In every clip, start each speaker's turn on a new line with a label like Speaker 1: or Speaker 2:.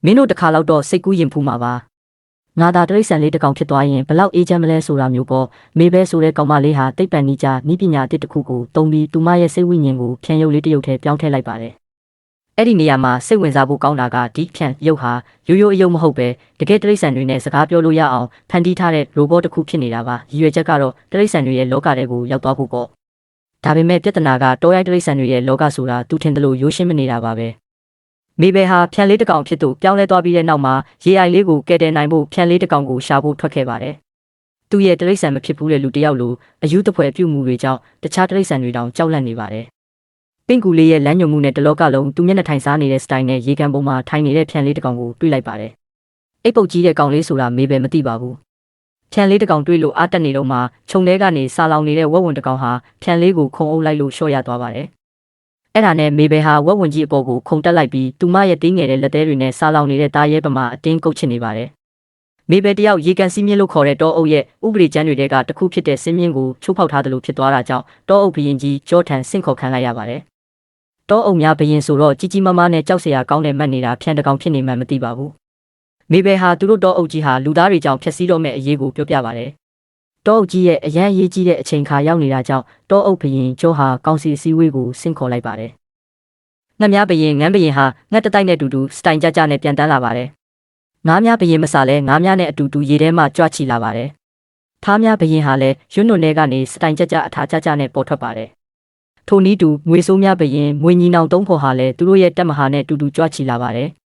Speaker 1: မင်းတို့တစ်ခါလောက်တော့စိတ်ကူးရင်ဖူးမှာပါငါသာတရိတ်ဆန်လေးတစ်ကောင်ဖြစ်သွားရင်ဘလောက်အေးချမ်းမလဲဆိုတာမျိုးပေါ့မေပဲဆိုတဲ့ကောင်မလေးဟာတိတ်ပံနီးကြနီးပညာတစ်တစ်ခုကိုတုံးပြီးသူမရဲ့စိတ်ဝိညာဉ်ကိုဖြန်ရုပ်လေးတစ်ရုပ်ထဲပြောင်းထည့်လိုက်ပါတယ်အဲ့ဒီနေရာမှာစိတ်ဝင်စားဖို့ကောင်းတာကဒီဖြန်ရုပ်ဟာရိုးရိုးအယုံမဟုတ်ပဲတကယ်တရိတ်ဆန်တွေနဲ့စကားပြောလို့ရအောင်ဖန်တီးထားတဲ့ robot တစ်ခုဖြစ်နေတာပါရည်ရွယ်ချက်ကတော့တရိတ်ဆန်တွေရဲ့လောကထဲကိုရောက်သွားဖို့ပေါ့ဒါပေမဲ့ပြဿနာကတောရိုက်တရိတ်ဆန်တွေရဲ့လောကဆိုတာသူထင်တယ်လို့ရိုးရှင်းမနေတာပါပဲမေဘယ်ဟာဖြန်လေးတစ်ကောင်ဖြစ်သူပြောင်းလဲသွားပြီးတဲ့နောက်မှာရေအိုင်လေးကိုကယ်တင်နိုင်ဖို့ဖြန်လေးတစ်ကောင်ကိုရှာဖို့ထွက်ခဲ့ပါတယ်။သူ့ရဲ့တရိတ်ဆန်မဖြစ်ဘူးတဲ့လူတစ်ယောက်လိုအယူတပွဲပြုမှုတွေကြောင့်တခြားတရိတ်ဆန်တွေတောင်ကြောက်လန့်နေပါတယ်။ပင့်ကူလေးရဲ့လမ်းညွှန်မှုနဲ့တလောကလုံးသူမျက်နှာထိုင်စားနေတဲ့စတိုင်နဲ့ရေကန်ပုံမှာထိုင်နေတဲ့ဖြန်လေးတစ်ကောင်ကိုတွေ့လိုက်ပါတယ်။အိပ်ပုတ်ကြီးတဲ့ကောင်လေးဆိုတာမေဘယ်မသိပါဘူး။ဖြန်လေးတစ်ကောင်တွေ့လို့အားတက်နေတော့မှခြုံထဲကနေစာလောင်နေတဲ့ဝက်ဝင်တစ်ကောင်ဟာဖြန်လေးကိုခုံအုပ်လိုက်လို့ရှော့ရသွားပါတယ်။အဲ့ဒါနဲ့မေဘယ်ဟာဝက်ဝင်ကြီးအပေါ်ကိုခုန်တက်လိုက်ပြီးသူမရဲ့တင်းငယ်တဲ့လက်သေးတွေနဲ့စားလောင်နေတဲ့တာရဲပမာအတင်းကုတ်ချစ်နေပါတယ်။မေဘယ်တယောက်ရေကန်စီးမြင့်လို့ခေါ်တဲ့တောအုပ်ရဲ့ဥပဒေကျမ်းတွေကတခုဖြစ်တဲ့စင်းမြင့်ကိုချိုးဖောက်ထားသလိုဖြစ်သွားတာကြောင့်တောအုပ်ဘရင်ကြီးဂျော့ထန်ဆင့်ခေါ်ခံလိုက်ရပါတယ်။တောအုပ်များဘရင်ဆိုတော့ကြီးကြီးမားမားနဲ့ကြောက်စရာကောင်းတဲ့မှတ်နေတာဖြန်တကောင်ဖြစ်နေမှမသိပါဘူး။မေဘယ်ဟာသူတို့တောအုပ်ကြီးဟာလူသားတွေကြောင့်ဖျက်ဆီးတော့မဲ့အရေးကိုပြောပြပါတယ်။တောအုပ်ကြီးရဲ့အရန်ရေးကြီးတဲ့အချိန်ခါရောက်နေတာကြောင့်တောအုပ်ဘရင်ဂျော့ဟာကောင်စီအစည်းအဝေးကိုဆင့်ခေါ်လိုက်ပါတယ်။ငှက်များဘရင်ငန်းဘရင်ဟာငှက်တတိုက်နဲ့တူတူစတိုင်ကြကြနဲ့ပြန်တန်းလာပါတယ်။ငါးများဘရင်မစားလဲငါးများနဲ့အတူတူရေထဲမှာကြွချီလာပါတယ်။ဖားများဘရင်ဟာလည်းရွံ့နွံထဲကနေစတိုင်ကြကြအထာကြကြနဲ့ပေါ်ထွက်ပါတယ်။ထိုနည်းတူငွေဆိုးများဘရင်ငွေညီနောင်သုံးဖို့ဟာလည်းသူတို့ရဲ့တက်မဟာနဲ့တူတူကြွချီလာပါတယ်။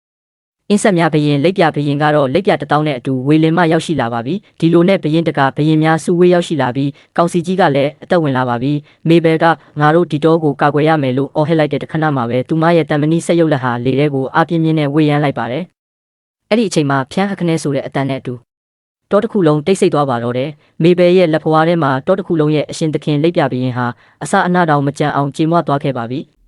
Speaker 1: အင်းဆက်များဘရင်လက်ပြဘရင်ကတော့လက်ပြတစ်တောင်းနဲ့အတူဝေလင်မရောက်ရှိလာပါပြီ။ဒီလိုနဲ့ဘရင်တကဘရင်များစုဝေးရောက်ရှိလာပြီးကောင်စီကြီးကလည်းအသက်ဝင်လာပါပြီ။မေဘယ်ကငါတို့ဒီတော့ကိုကာကွယ်ရမယ်လို့အော်ဟစ်လိုက်တဲ့တခဏမှာပဲသူမရဲ့တံမဏိဆက်ရုပ်လက်ဟာလေထဲကိုအပြင်းပြင်းနဲ့ဝေယမ်းလိုက်ပါတယ်။အဲ့ဒီအချိန်မှာဖြန်းဟခနဲဆိုတဲ့အတန်နဲ့အတူတောတစ်ခုလုံးတိတ်ဆိတ်သွားပါတော့တယ်။မေဘယ်ရဲ့လက်ဖွားထဲမှာတောတစ်ခုလုံးရဲ့အရှင်သခင်လက်ပြဘရင်ဟာအစအနတောင်မကြံအောင်ကြေမွသွားခဲ့ပါပြီ။